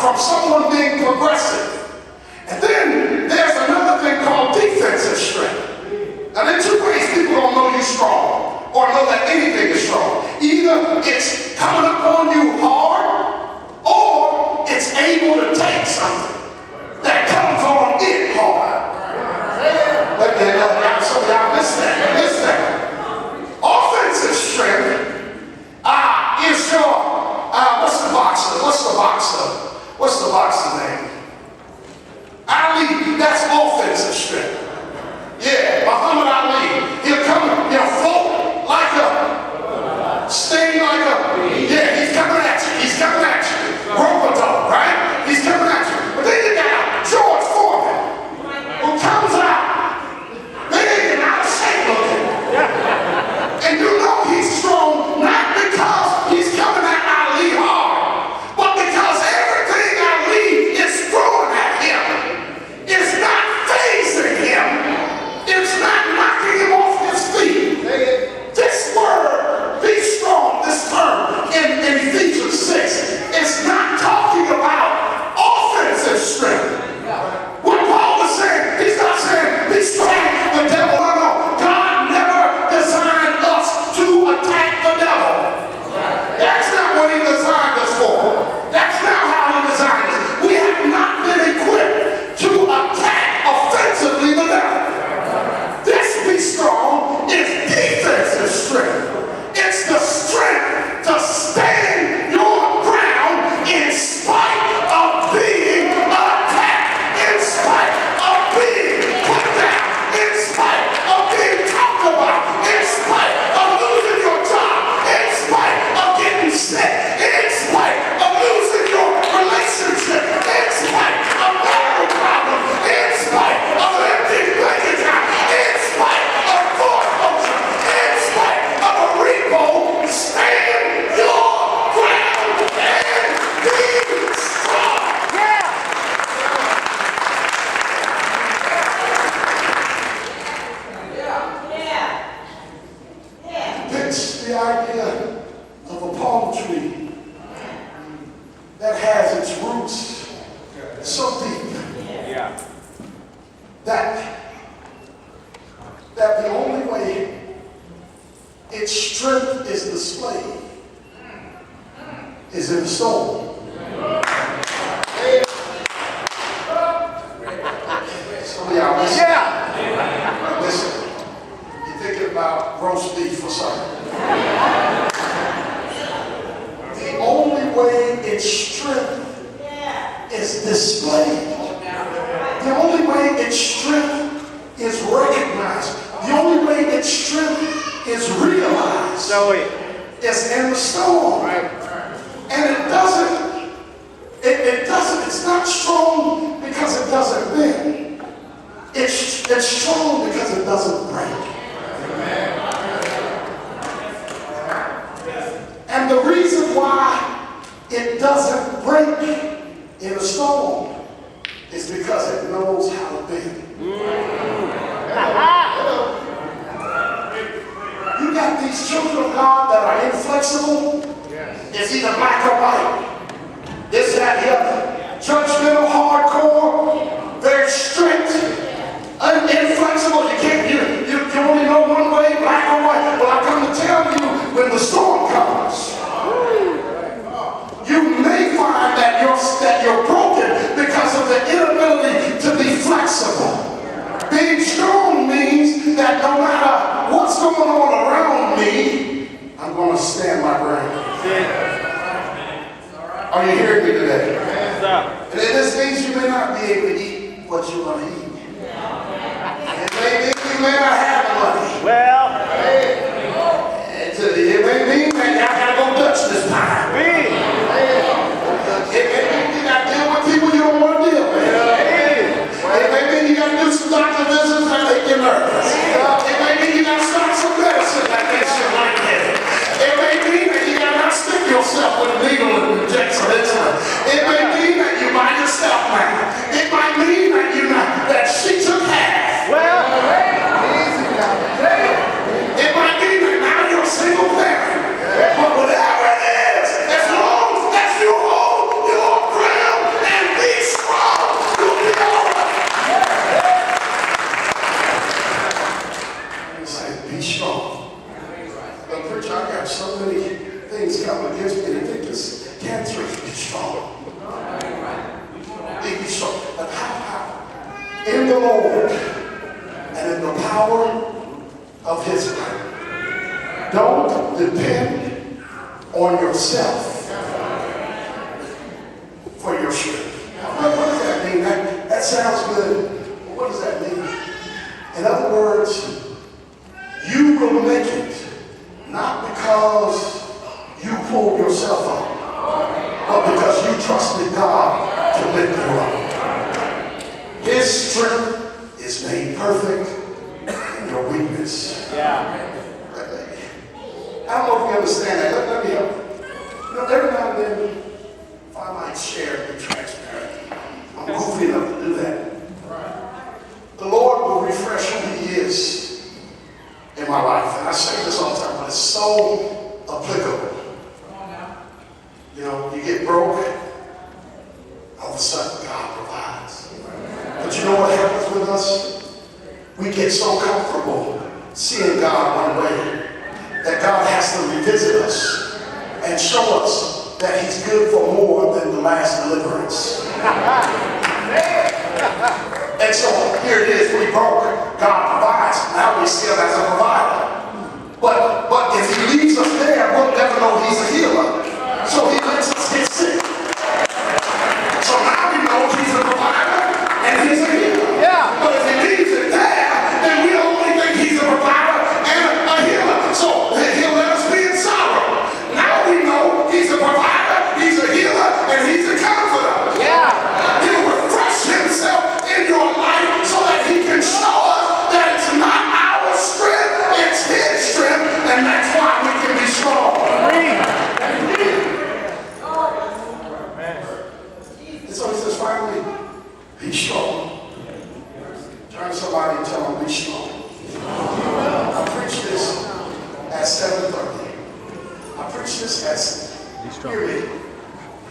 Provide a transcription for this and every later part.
from someone being progressive. And then there's another thing called defensive strength. Now, there are two ways people don't know you're strong or know that anything is strong. Either it's coming up on you hard, or it's able to take something that comes on it hard. So y'all listen. Offensive strength is your, what's the boxer name? Ali, that's offensive strength. Yeah, Muhammad Ali, he'll come, he'll float like a, sting like a, yeah, he's coming at you. Rope a dog, right? He's coming at you. But then you got George Foreman, who comes out, big and out of shape looking. And you know he's strong, not because he's coming at Ali hard, but because everything Ali is throwing at him is not phasing him. It's not knocking him off his feet. This word, be strong, this term in Ephesians 6, is not talking about offensive strength. What Paul is saying, he's not saying be strong, the devil. No. God never designed us to attack the devil. That's not what he designed us for. That's not how he designed us. We have not been equipped to attack offensively the devil. This be strong is defensive strength. It's the strength to stand your ground in spite of being attacked, in spite of being put down, in spite of being talked about, in spite of losing your job, in spite of getting sick, in spite of losing your relationship, in spite of marital problems, in spite of an empty bank account, in spite of foreclosure, in spite of a repo, stand your ground and be strong. It's the idea of a palm tree that has its roots so deep that the only way its strength is displayed is in the soul. Some of y'all listen. Listen. You're thinking about roast beef or something. The only way its strength is displayed, the only way its strength is recognized, the only way its strength is realized is in the storm. And it doesn't, it's not strong because it doesn't bend. It's strong because it doesn't break. And the reason why it doesn't break in a storm is because it knows how to bend. You got these children of God that are inflexible. It's either black or white. This, that, the other. Judgmental, hardcore, very strict, inflexible. You only know one way, black or white. Well, I come to tell you, when the storm comes, you may find that you're broken because of the inability to be flexible. Being strong means that no matter what's going on around me, I'm going to stand my ground. Are you hearing me today? And this means you may not be able to eat what you want to eat. It may mean you may not have money. It may mean that y'all got to go Dutch this time. It may mean you got to deal with people you don't want to deal with. It may mean you got to do some doctor visits that make you nervous. It may mean you got to start some medicine that makes you lightheaded. It may mean that you got to stick yourself with a needle and inject some insulin. It may mean that you by yourself now. It might mean that she took half. It might mean that now you're a single parent. But whatever it is, the Lord and in the power of his might. Don't depend on yourself for your strength. What does that mean? That sounds good. What does that mean? In other words, you will make it not because you pulled yourself up, but because you trusted God to lift you up. His strength is made perfect in your weakness. Yeah. I don't know if you understand that. Let me help you. You know, every now and then, if I might share and be transparent, I'm goofy enough to do that. The Lord will refresh who he is in my life. And I say this all the time, but it's so applicable. You know, you get broke, all of a sudden God provides. But you know what happens with us? We get so comfortable seeing God one way that God has to revisit us and show us that he's good for more than the last deliverance. And so here it is, we broke, God provides. Now we see him as a provider. But if he leaves us there, we'll never know he's a healer. So he lets us get sick. So now we know he's a provider and he's a healer. Yeah. But if he leaves it there, then we only think he's a provider and a healer. So he'll let us be in sorrow. Now we know he's a provider, he's a healer, and he's a comforter. Yeah. He'll refresh himself in your life so that he can show us that it's not our strength, it's his strength, and that's why we can be strong. And so he says, finally, be strong. Turn to somebody and tell them, be strong. I preach this at 7:30. I preach this at, hear me,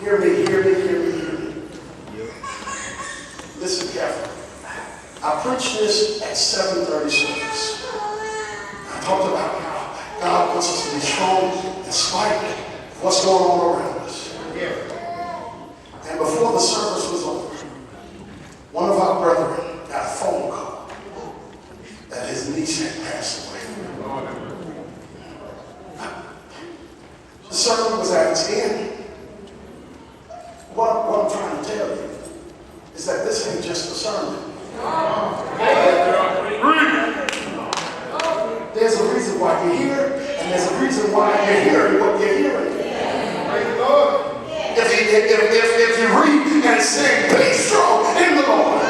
hear me, hear me, hear me, hear me. Listen carefully. I preach this at 7:30 service. I talked about how God wants us to be strong in spite of what's going on around us. And before the service was over, one of our brethren got a phone call that his niece had passed away. The sermon was at its end. What I'm trying to tell you is that this ain't just a sermon. There's a reason why you're here, and there's a reason why you're hearing what you're hearing. If you read and say, be strong in the Lord.